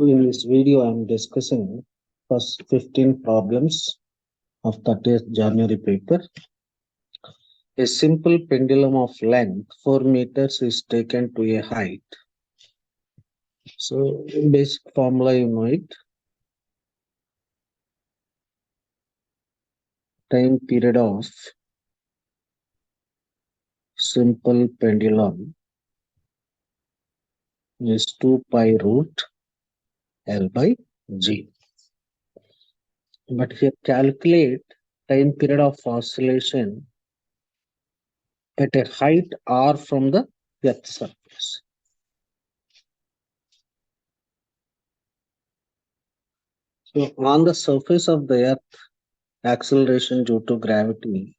In this video, I am discussing first 15 problems of 30th January paper. A simple pendulum of length 4 meters is taken to a height. So, basic formula you know it. Time period of simple pendulum is 2 pi root L by G. But here calculate time period of oscillation at a height r from the earth surface. So on the surface of the earth, acceleration due to gravity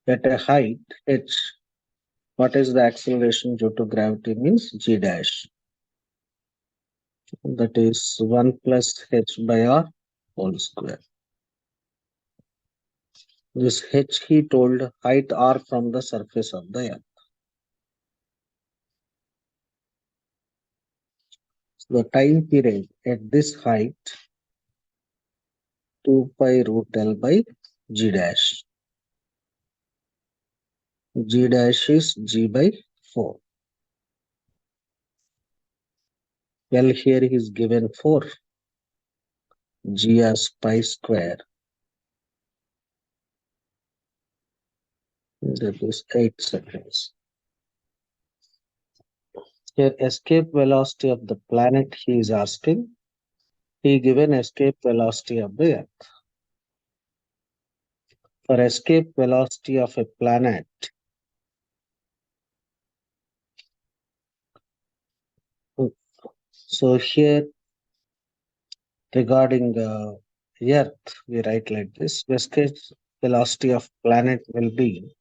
at a height h. What is the acceleration due to gravity means g dash. That is 1 plus h by r whole square. This h he told height r from the surface of the earth. So the time period at this height 2 pi root L by g dash. G dash is g by 4. L here is given 4. G as pi square. That is 8 seconds. Here escape velocity of the planet he is asking. He given escape velocity of the earth. For escape velocity of a planet, so here regarding earth, we write like this. Escape velocity of planet will be,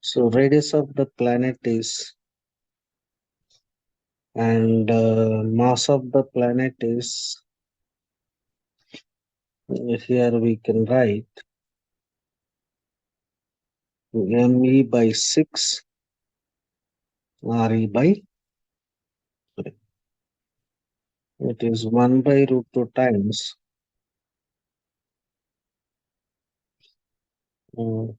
so radius of the planet is, and mass of the planet is, here we can write me by 6 re by 3. It is 1 by root 2 times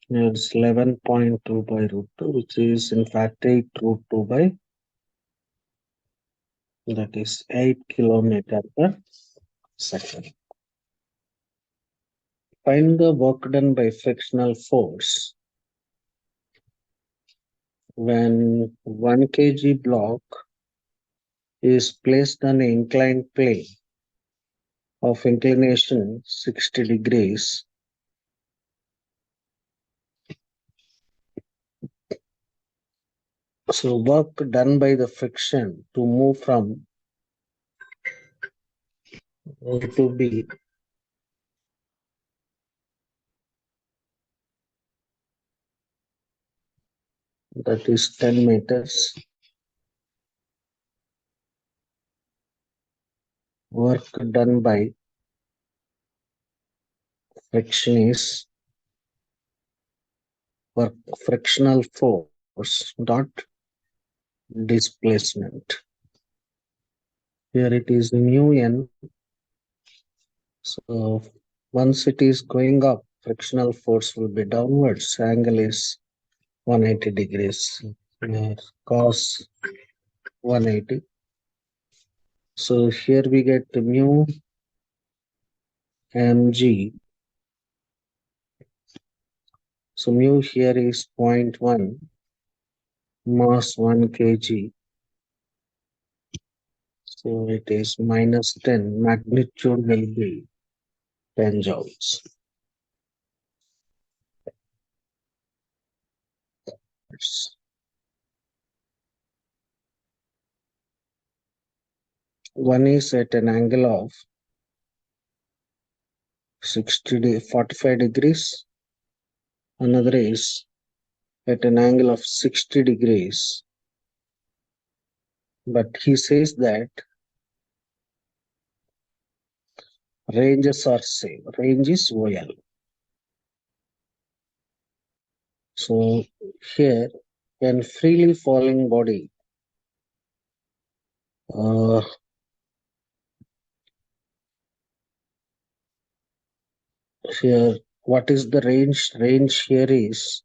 it's 11.2 by root 2, which is in fact 8 root 2 by, that is 8 kilometer per second. Find the work done by frictional force when 1 kg block is placed on an inclined plane of inclination 60 degrees. So work done by the friction to move from A to B that is 10 meters. Work done by friction is work frictional force dot displacement. Here it is mu n. So once it is going up, frictional force will be downwards. Angle is 180 degrees. Cos 180. So here we get mu mg. So mu here is 0.1, mass 1 kg. So it is minus 10. Magnitude will be 10 joules. One is at an angle of 45 degrees. Another is at an angle of 60 degrees. But he says that ranges are same. Range is OL. So here, when freely falling body Uh, Here, what is the range? Range here is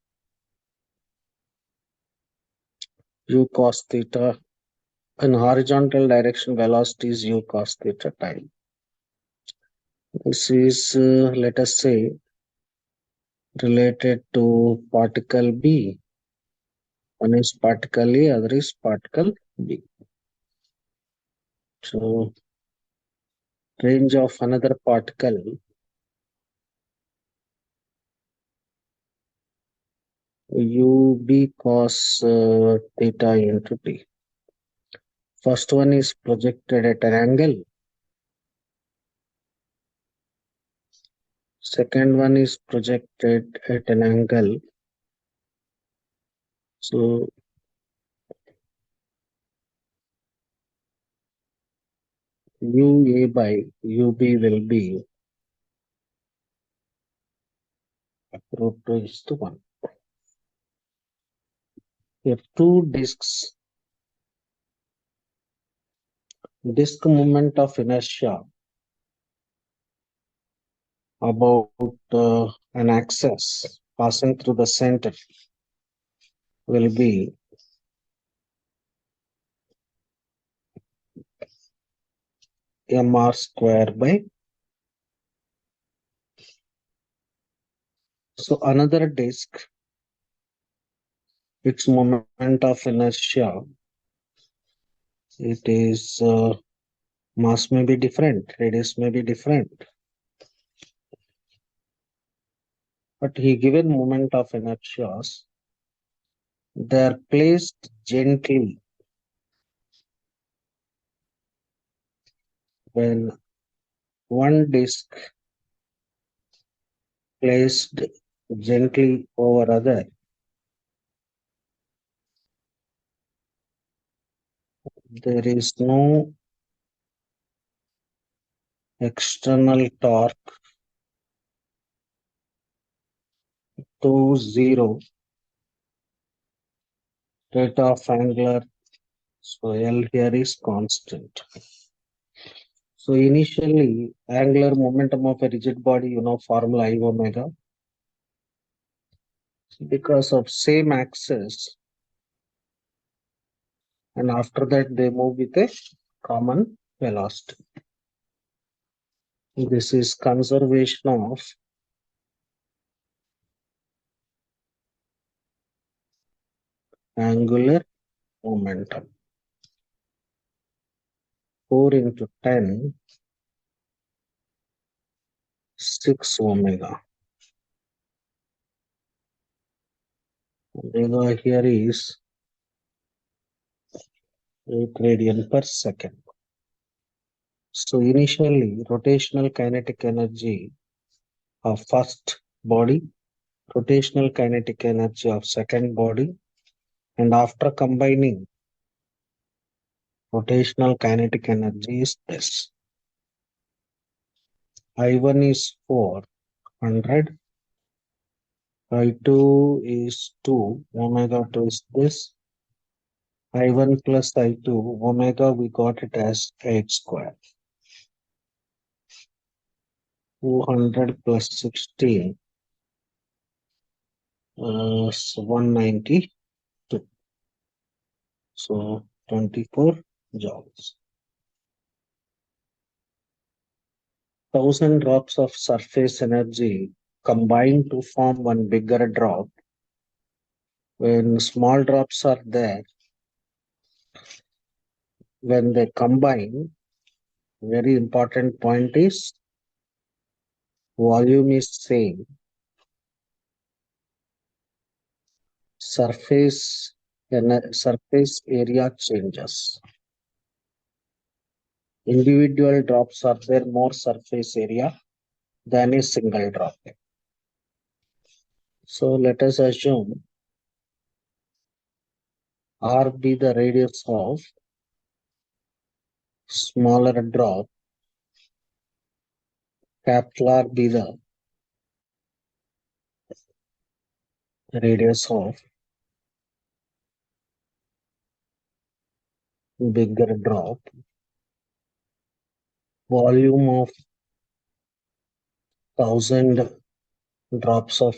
u cos theta. In horizontal direction, velocity is u cos theta time. This is, let us say, related to particle B. One is particle A, other is particle B. So, range of another particle UB cos theta into T. First one is projected at an angle. Second one is projected at an angle. So UA by UB will be root 2 is to 1. Here two disks, disk moment of inertia about an axis passing through the center will be mr square by. So another disk, its moment of inertia, it is mass may be different, radius may be different, but he given moment of inertias, they are placed gently when one disk placed gently over other. There is no external torque to zero, rate of angular, so L here is constant. So initially, angular momentum of a rigid body, formula I omega, because of same axis, and after that they move with a common velocity. This is conservation of angular momentum. 4 into 10, 6 omega. Omega here is 8 radian per second. So initially, rotational kinetic energy of first body, rotational kinetic energy of second body, and after combining, rotational kinetic energy is this. I1 is 400, I2 is 2, omega 2 is this, I1 plus I2, omega we got it as 8 square. 200 plus 16, so 192. So 24 joules. 1000 drops of surface energy combine to form one bigger drop. When small drops are there, when they combine, very important point is volume is same. Surface area changes. Individual drops are there more surface area than a single drop. So let us assume R be the radius of smaller drop, capital R be the radius of bigger drop, volume of 1000 drops of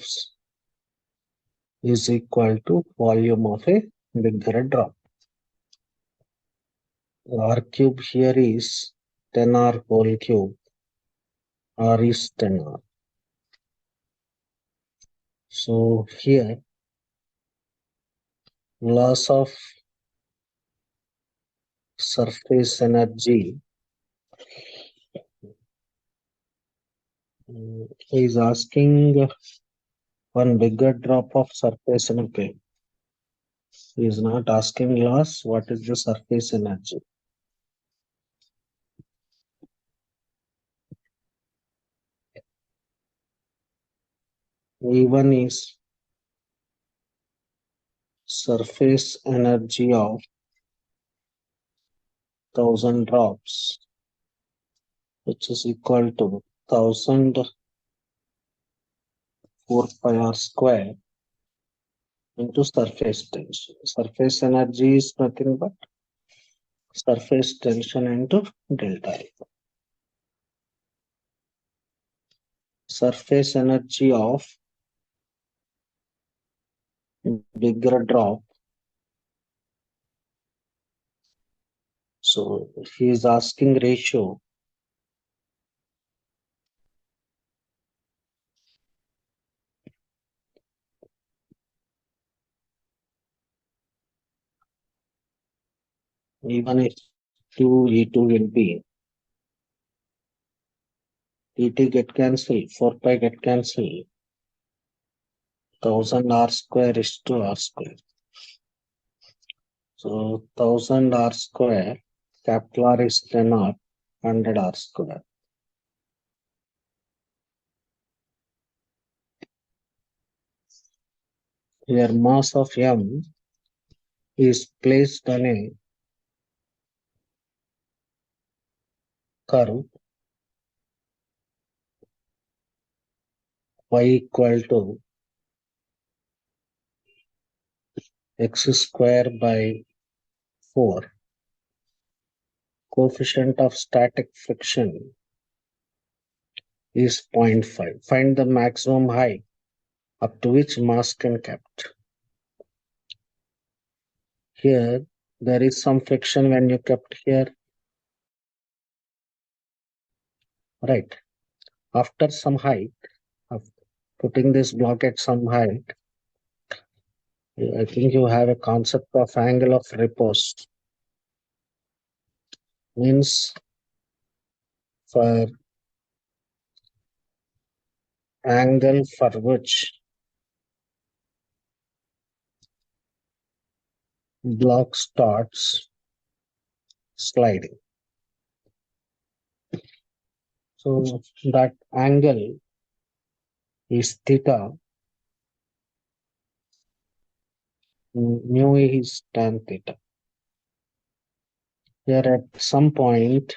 is equal to volume of a bigger drop. R cube here is 10R whole cube. R is 10R. So here loss of surface energy is asking one bigger drop of surface energy. He is not asking loss. What is the surface energy? E1 is surface energy of 1000 drops, which is equal to 1000 4 pi r square into surface tension. Surface energy is nothing but surface tension into delta E. Surface energy of bigger drop. So he is asking ratio. E1 is 2, E2 will be Dt get cancelled, 4 pi get cancelled. 1000 r square is to r square. So 1000 r square, capital R is 10 r, 100 r square. Here mass of M is placed on a curve y equal to x square by 4. Coefficient of static friction is 0.5. Find the maximum height up to which mass can kept. Here there is some friction when you kept here, right? After some height, of putting this block at some height, I think you have a concept of angle of repose. Means for angle for which block starts sliding. So that angle is theta, mu is tan theta. Here at some point,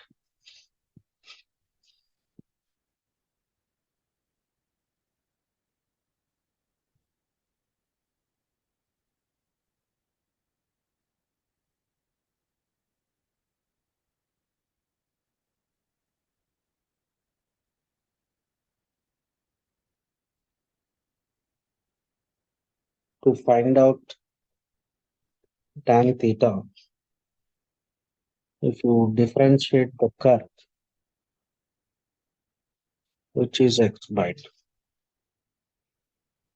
to find out tan theta, if you differentiate the curve, which is x by 2.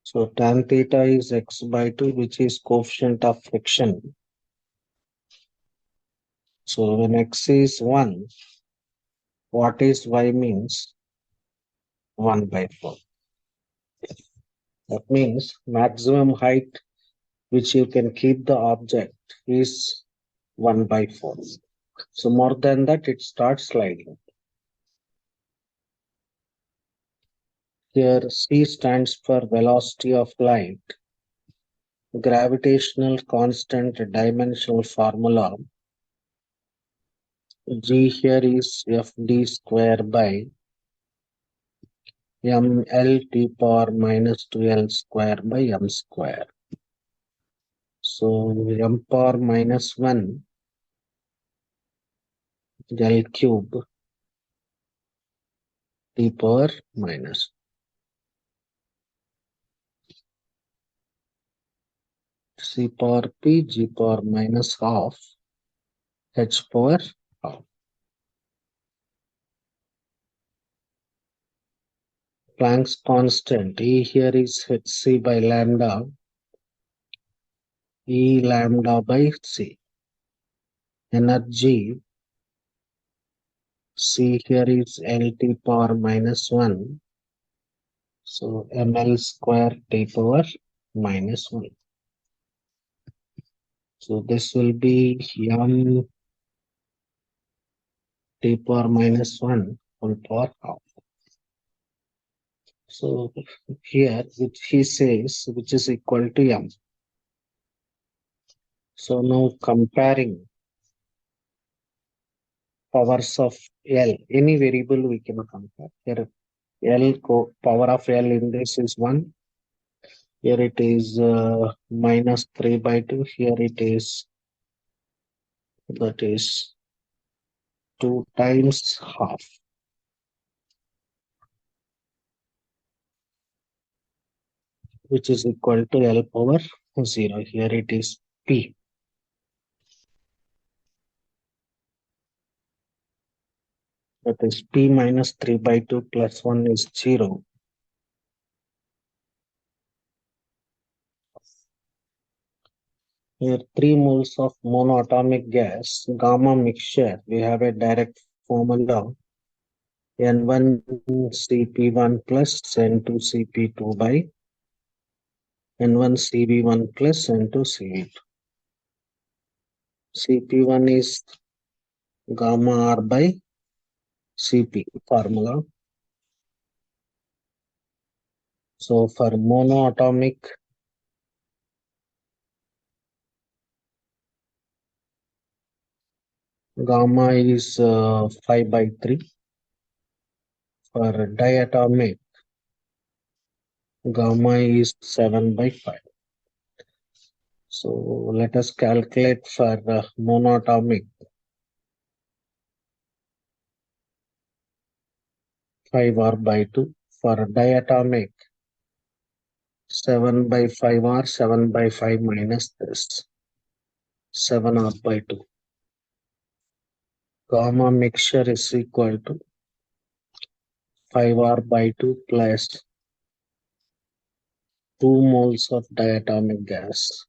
So tan theta is x by 2, which is coefficient of friction. So when x is 1, what is y means? 1 by 4. That means maximum height which you can keep the object is 1 by 4. So more than that, it starts sliding. Here C stands for velocity of light. Gravitational constant dimensional formula. G here is Fd square by ml t power minus 2l square by m square. So m power minus 1 L cube T power minus C power P G power minus half H power half. Planck's constant E here is Hc by lambda, E lambda by C. Energy C here is Lt power minus 1. So ml square T power minus 1. So this will be m T power minus 1 whole power half. So here, which he says, which is equal to m. So now comparing powers of L, any variable we can compare. Here power of L in this is 1. Here it is minus 3 by 2. Here it is, that is 2 times half. Which is equal to L power 0. Here it is P. That is P minus 3 by 2 plus 1 is 0. Here 3 moles of monoatomic gas, gamma mixture. We have a direct formula N1CP1 plus N2CP2 by N1CB1 plus N2CB2. CP1 is gamma R by CP formula. So for monoatomic, gamma is 5 by 3. For diatomic, gamma is 7 by 5. So let us calculate for monoatomic 5R by 2. For diatomic 7 by 5R, 7 by 5 minus this 7R by 2. Gamma mixture is equal to 5R by 2 plus 2 moles of diatomic gas.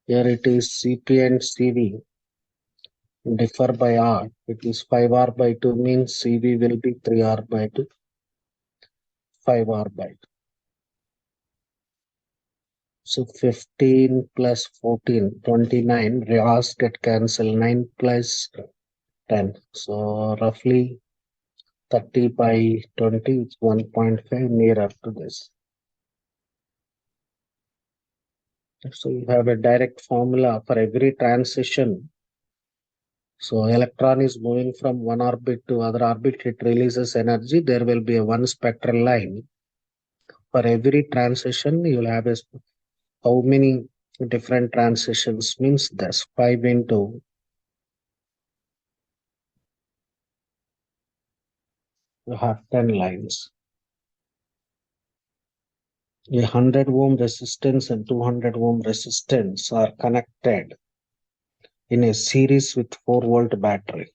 Here it is Cp and Cv differ by R. It is 5R by 2 means Cv will be 3R by 2, 5R by 2. So 15 plus 14, 29. R's get cancelled. 9 plus 10. So roughly 30 by 20 is 1.5 nearer to this. So you have a direct formula for every transition. So electron is moving from one orbit to other orbit. It releases energy. There will be a one spectral line. For every transition, you will have a how many different transitions means this 5 into you have 10 lines. A 100 ohm resistance and 200 ohm resistance are connected in a series with 4-volt battery.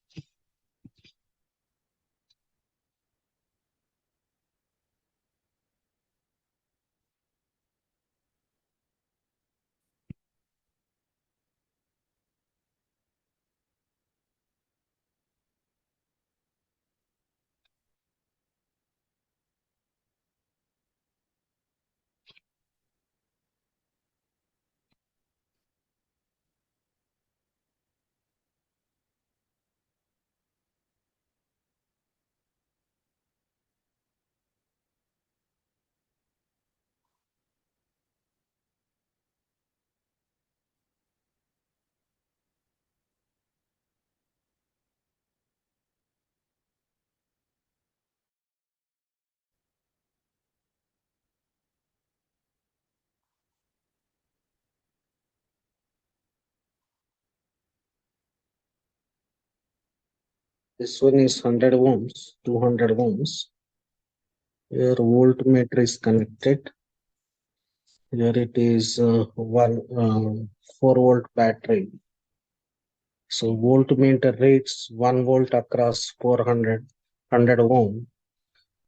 This one is 100 ohms, 200 ohms. Here voltmeter is connected. Here it is 4 volt battery. So voltmeter reads 1 volt across 100 ohm.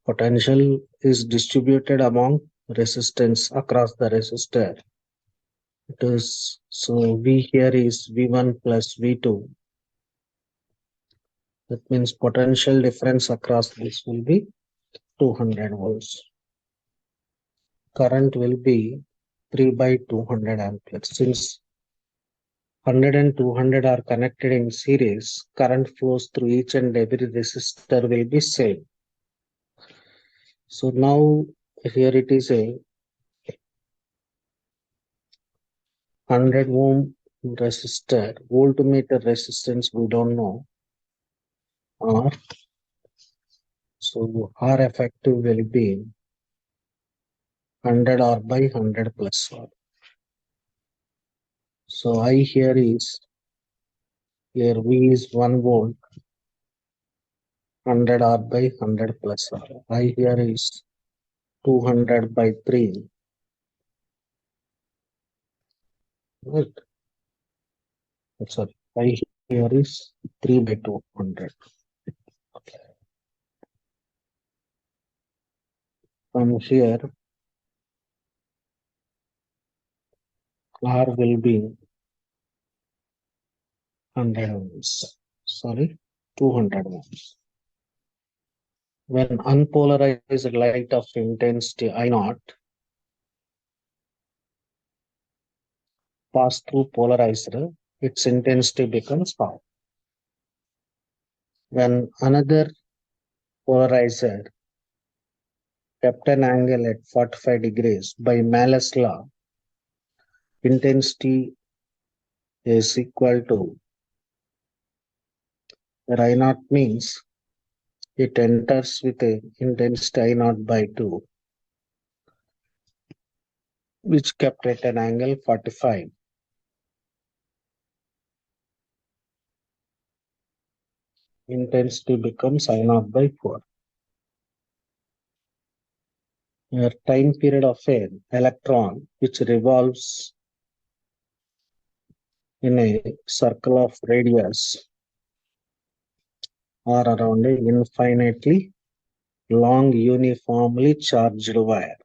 Potential is distributed among resistance across the resistor. It is so V here is V1 plus V2. That means potential difference across this will be 200 volts. Current will be 3 by 200 amperes. Since 100 and 200 are connected in series, current flows through each and every resistor will be same. So now here it is a 100 ohm resistor, voltmeter resistance we don't know, R. So R effective will be 100 R by 100 plus R. So I here is, here V is 1 volt, 100 R by 100 plus R. I here is 200 by 3. Right. Sorry, I here is 3 by 200. From here, R will be 100 ohms. Sorry, 200 ohms. When unpolarized light of intensity I naught pass through polarizer, its intensity becomes half. When another polarizer kept an angle at 45 degrees by Malus law, intensity is equal to I naught means it enters with a intensity I naught by 2, which kept at an angle 45. Intensity becomes I naught by 4. Your time period of an electron which revolves in a circle of radius or around a infinitely long uniformly charged wire.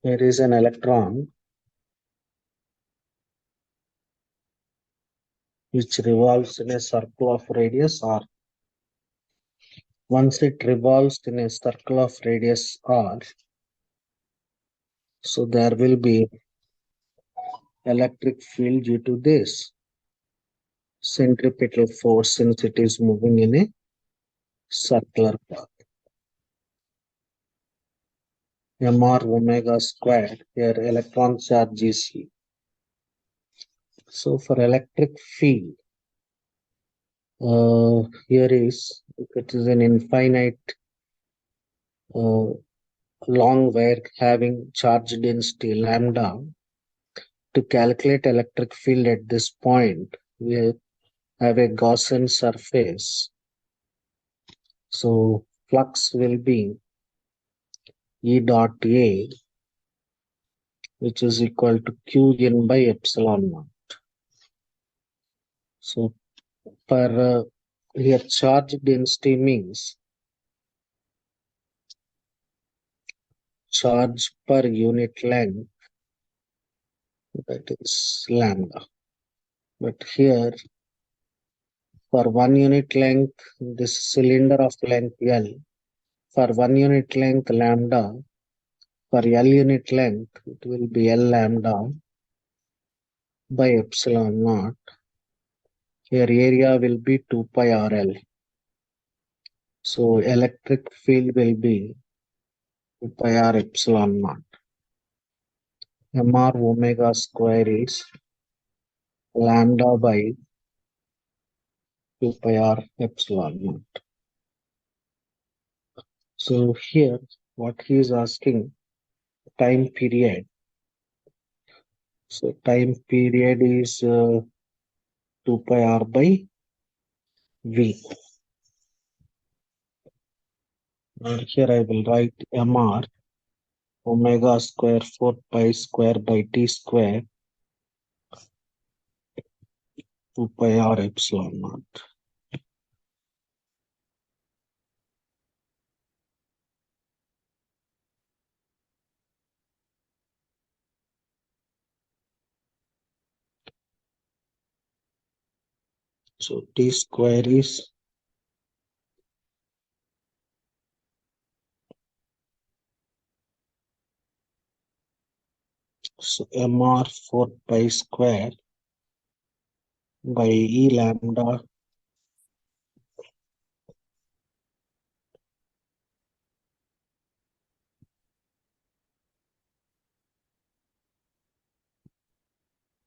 There is an electron which revolves in a circle of radius r. Once it revolves in a circle of radius r, so there will be electric field due to this centripetal force since it is moving in a circular path. Mr omega squared, here electron charge is E. So for electric field, here is, if it is an infinite long wire having charge density lambda, to calculate electric field at this point, we have a Gaussian surface. So flux will be E dot A, which is equal to Q n by epsilon naught. So per here charge density means charge per unit length, that is lambda. But here for 1 unit length, this cylinder of length L, for 1 unit length lambda, for L unit length, it will be L lambda by epsilon naught. Here area will be 2 pi RL. So electric field will be 2 pi R epsilon naught. Mr omega square is lambda by 2 pi R epsilon naught. So here what he is asking, time period. So time period is 2 pi r by v. And here I will write mr omega square 4 pi square by t square 2 pi r epsilon naught. So t square is so mr 4 pi square by e lambda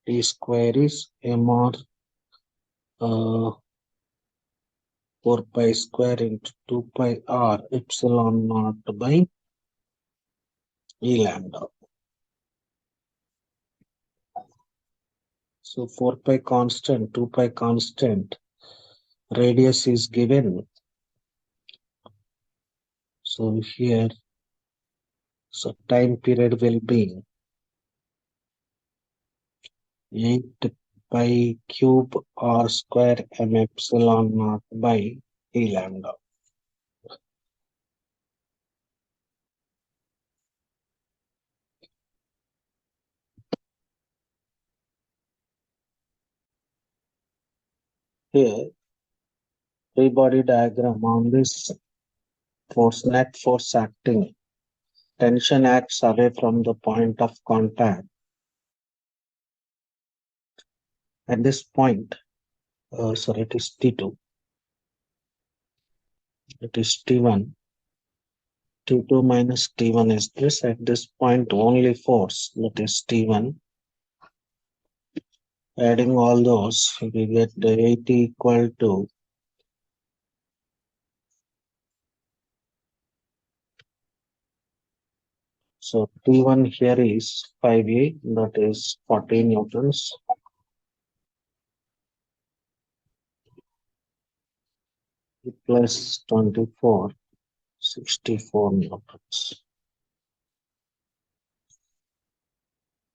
t square is mr 4 pi square into 2 pi r epsilon naught by e lambda. So 4 pi constant, 2 pi constant, radius is given. So here, so time period will be 8 pi cube r square m epsilon naught by e lambda. Here, free body diagram on this force, net force acting. Tension acts away from the point of contact. At this point, sorry, it is T2. It is T1. T2 minus T1 is this. At this point, only force, that is T1. Adding all those, we get the 80 equal to so T1 here is 5A, that is 40 newtons. Plus 24, 64 newtons.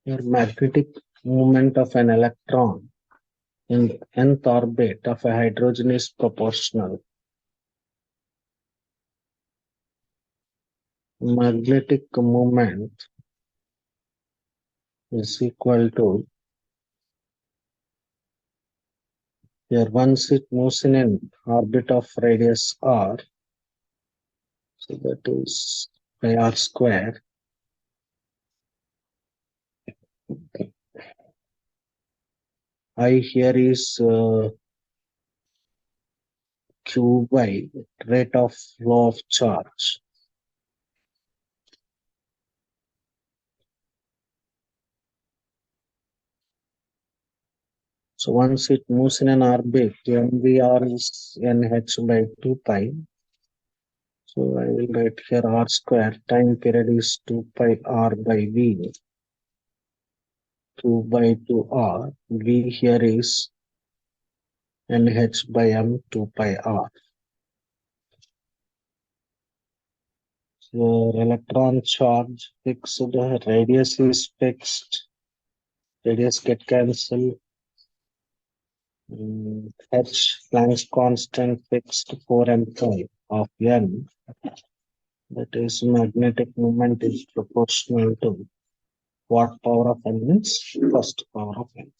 Here, magnetic movement of an electron in the nth orbit of a hydrogen is proportional. Magnetic moment is equal to, here once it moves in an orbit of radius r, so that is pi r square. I here is q by rate of flow of charge. So once it moves in an orbit, mvr is nh by 2 pi. So I will write here r square, time period is 2 pi r by v, 2 by 2r, v here is nh by m 2 pi r. So electron charge fixed, radius is fixed, radius get cancelled. H Planck's constant fixed 4 and 5 of n, that is magnetic moment is proportional to what power of n means first power of n.